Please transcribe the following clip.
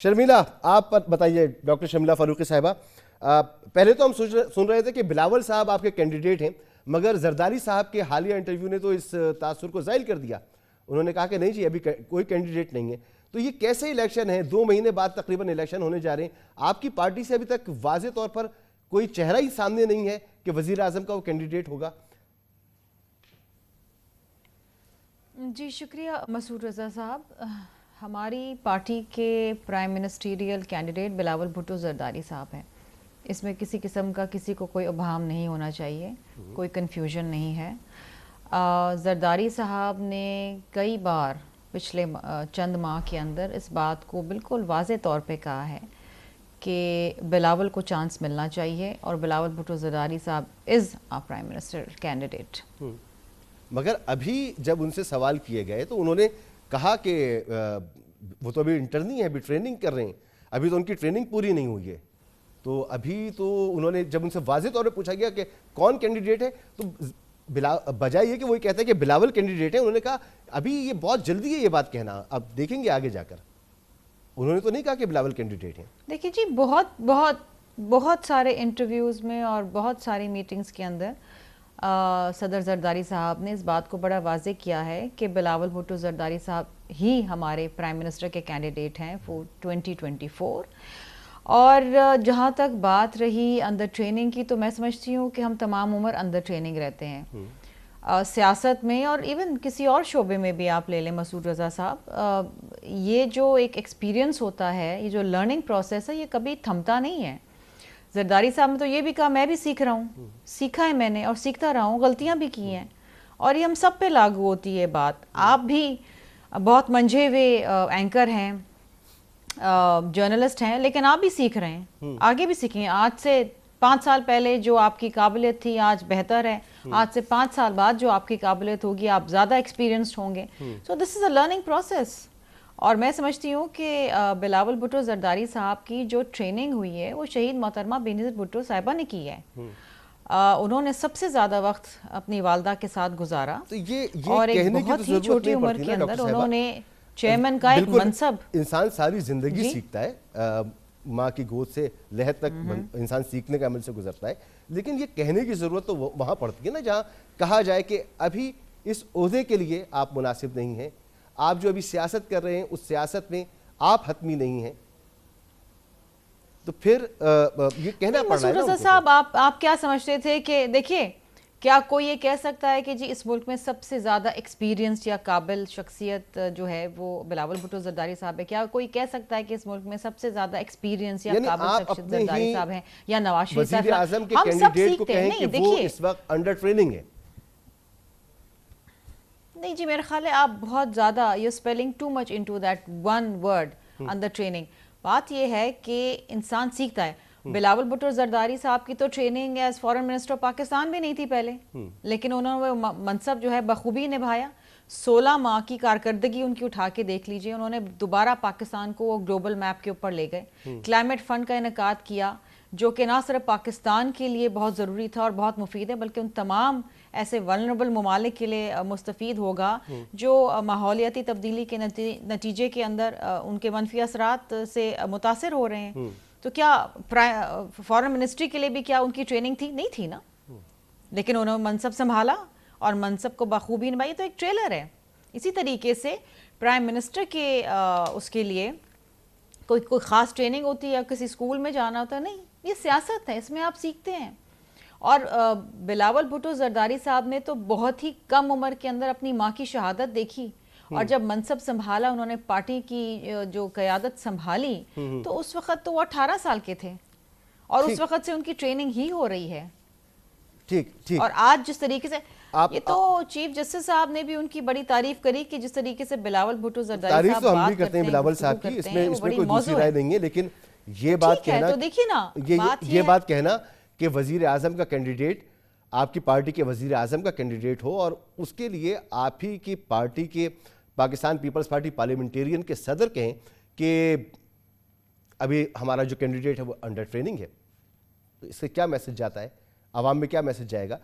شرمیلا آپ بتائیے، ڈاکٹر شرمیلا فاروقی صاحبہ، پہلے تو ہم سن رہے تھے کہ بلاول صاحب آپ کے کینڈیڈیٹ ہیں، مگر زرداری صاحب کے حالیہ انٹرویو نے تو اس تاثر کو زائل کر دیا. انہوں نے کہا کہ نہیں جی ابھی کوئی کینڈیڈیٹ نہیں ہے. تو یہ کیسے الیکشن ہے؟ 2 مہینے بعد تقریباً الیکشن ہونے جا رہے ہیں. آپ کی پارٹی سے ابھی تک واضح طور پر کوئی چہرہ ہی سامنے نہیں ہے کہ وزیر اعظم کا وہ کینڈیڈیٹ ہوگا. جی شکریہ مسعود رضا صاحب. ہماری پارٹی کے prime ministerial candidate Bilawal Bhutto Zardari صاحب ہیں. اس میں کسی قسم کا کسی کو کوئی ابہام نہیں ہونا چاہیے، کوئی کنفیوژن نہیں ہے. زرداری صاحب نے کئی بار پچھلے چند ماہ کے اندر اس بات کو بالکل واضح طور پہ کہا ہے کہ بلاول کو چانس ملنا چاہیے اور بلاول بھٹو زرداری صاحب از آ پرائم منسٹر کینڈیڈیٹ. مگر ابھی جب ان سے سوال کیے گئے تو انہوں نے کہا کہ وہ تو ابھی انٹرنی ہے، ابھی ٹریننگ کر رہے ہیں، ابھی تو ان کی ٹریننگ پوری نہیں ہوئی ہے. تو ابھی تو انہوں نے جب ان سے واضح طور پہ پوچھا گیا کہ کون کینڈیڈیٹ ہے تو بجائے یہ کہ وہ کہتا ہے کہ بلاول کینڈیڈیٹ ہے، انہوں نے کہا ابھی یہ بہت جلدی ہے یہ بات کہنا، اب دیکھیں گے آگے جا کر. انہوں نے تو نہیں کہا کہ بلاول کینڈیڈیٹ ہیں. دیکھیے جی، بہت سارے انٹرویوز میں اور بہت ساری میٹنگز کے اندر صدر زرداری صاحب نے اس بات کو بڑا واضح کیا ہے کہ بلاول بھٹو زرداری صاحب ہی ہمارے پرائم منسٹر کے کینڈیڈیٹ ہیں فور 2024. اور جہاں تک بات رہی انڈر ٹریننگ کی، تو میں سمجھتی ہوں کہ ہم تمام عمر انڈر ٹریننگ رہتے ہیں. سیاست میں اور ایون کسی اور شعبے میں بھی آپ لے لیں مسعود رضا صاحب، یہ جو ایک ایکسپیرینس ہوتا ہے، یہ جو لرننگ پروسیس ہے، یہ کبھی تھمتا نہیں ہے. زرداری صاحب نے تو یہ بھی کہا میں بھی سیکھ رہا ہوں، سیکھا ہے میں نے اور سیکھتا رہا ہوں، غلطیاں بھی کی ہیں اور یہ ہم سب پہ لاگو ہوتی ہے بات. آپ بھی بہت منجھے ہوئے اینکر ہیں، جرنلسٹ ہیں، لیکن آپ بھی سیکھ رہے ہیں، آگے بھی سیکھیں. آج سے 5 سال پہلے جو آپ کی قابلیت تھی آج بہتر ہے، آج سے 5 سال بعد جو آپ کی قابلیت ہوگی آپ زیادہ ایکسپیرینسڈ ہوں گے. سو دس از اے لرننگ پروسیس. اور میں سمجھتی ہوں کہ بلاول بھٹو زرداری صاحب کی جو ٹریننگ ہوئی ہے وہ شہید محترمہ بینظیر بھٹو صاحبہ نے کی ہے. انہوں نے سب سے زیادہ وقت اپنی والدہ کے ساتھ گزارا اور ایک بہت ہی چھوٹی عمر کے اندر انہوں نے چیئرمین کا ایک منصب. انسان ساری زندگی سیکھتا ہے، ماں کی گود سے لحد تک انسان سیکھنے کے عمل سے گزرتا ہے، لیکن یہ کہنے کی ضرورت تو وہاں پڑتی ہے نا جہاں کہا جائے کہ ابھی اس عہدے کے لیے آپ مناسب نہیں ہیں، آپ جو ابھی سیاست کر رہے ہیں اس سیاست میں آپ حتمی نہیں ہیں. تو پھر یہ کہنا پڑ رہا ہے. مسعود رضا صاحب آپ کیا سمجھتے تھے کہ دیکھیے کیا کوئی یہ کہہ سکتا ہے کہ جی اس ملک میں سب سے زیادہ ایکسپیرینس یا قابل شخصیت جو ہے وہ بلاول بھٹو زرداری صاحب ہے؟ کیا کوئی کہہ سکتا ہے کہ اس ملک میں سب سے زیادہ ایکسپیرینس یا قابل شخصیت زرداری صاحب ہیں یا نواز شریف صاحب؟ وزیر اعظم کے کینڈیڈیٹ کو کہیں کہ وہ اس وقت انڈر ٹریننگ ہے. نہیں جی، میرا خیال ہے آپ بہت زیادہ you spelling too much into that one word under training. بات یہ ہے کہ انسان سیکھتا ہے. بلاول بھٹو زرداری صاحب کی تو training as foreign minister Pakistan بھی نہیں تھی پہلے، لیکن انہوں نے منصب جو ہے بخوبی نبھایا. 16 ماہ کی کارکردگی ان کی اٹھا کے دیکھ لیجئے. انہوں نے دوبارہ پاکستان کو وہ گلوبل میپ کے اوپر لے گئے. کلائمیٹ فنڈ کا انعقاد کیا جو کہ نہ صرف پاکستان کے لیے بہت ضروری تھا اور بہت مفید ہے، بلکہ ان تمام ایسے ولنریبل ممالک کے لیے مستفید ہوگا جو ماحولیاتی تبدیلی کے نتیجے کے اندر ان کے منفی اثرات سے متاثر ہو رہے ہیں. تو کیا فارن منسٹری کے لیے بھی کیا ان کی ٹریننگ تھی؟ نہیں تھی نا. لیکن انہوں نے منصب سنبھالا اور منصب کو بخوبی نبھائی. تو ایک ٹریلر ہے. اسی طریقے سے پرائم منسٹر کے اس کے لیے کوئی خاص ٹریننگ ہوتی ہے یا کسی اسکول میں جانا ہوتا ہے؟ نہیں، یہ سیاست ہے، اس میں آپ سیکھتے ہیں. اور بلاول بھٹو زرداری صاحب نے تو بہت ہی کم عمر کے اندر اپنی ماں کی شہادت دیکھی اور جب منصب سنبھالا، انہوں نے پارٹی کی جو قیادت سنبھالی تو اس وقت تو وہ 18 سال کے تھے اور اس وقت سے ان کی ٹریننگ ہی ہو رہی ہے. ٹھیک. اور آج جس طریقے سے یہ تو چیف جسٹس صاحب نے بھی ان کی بڑی تعریف کری کہ جس طریقے سے بلاول بھٹو زرداری صاحب ہم بھی کرتے ہیں بلاول صاحب کی، اس میں کوئی دوسری رائے نہیں ہے، لیکن یہ بات کہنا، تو دیکھیے نا یہ بات کہنا کہ وزیر اعظم کا کینڈیڈیٹ آپ کی پارٹی کے وزیر اعظم کا کینڈیڈیٹ ہو اور اس کے لیے آپ ہی کی پارٹی کے پاکستان پیپلز پارٹی پارلیمنٹیرین کے صدر کہیں کہ ابھی ہمارا جو کینڈیڈیٹ ہے وہ انڈر ٹریننگ ہے، تو اس سے کیا میسج جاتا ہے؟ عوام میں کیا میسج جائے گا؟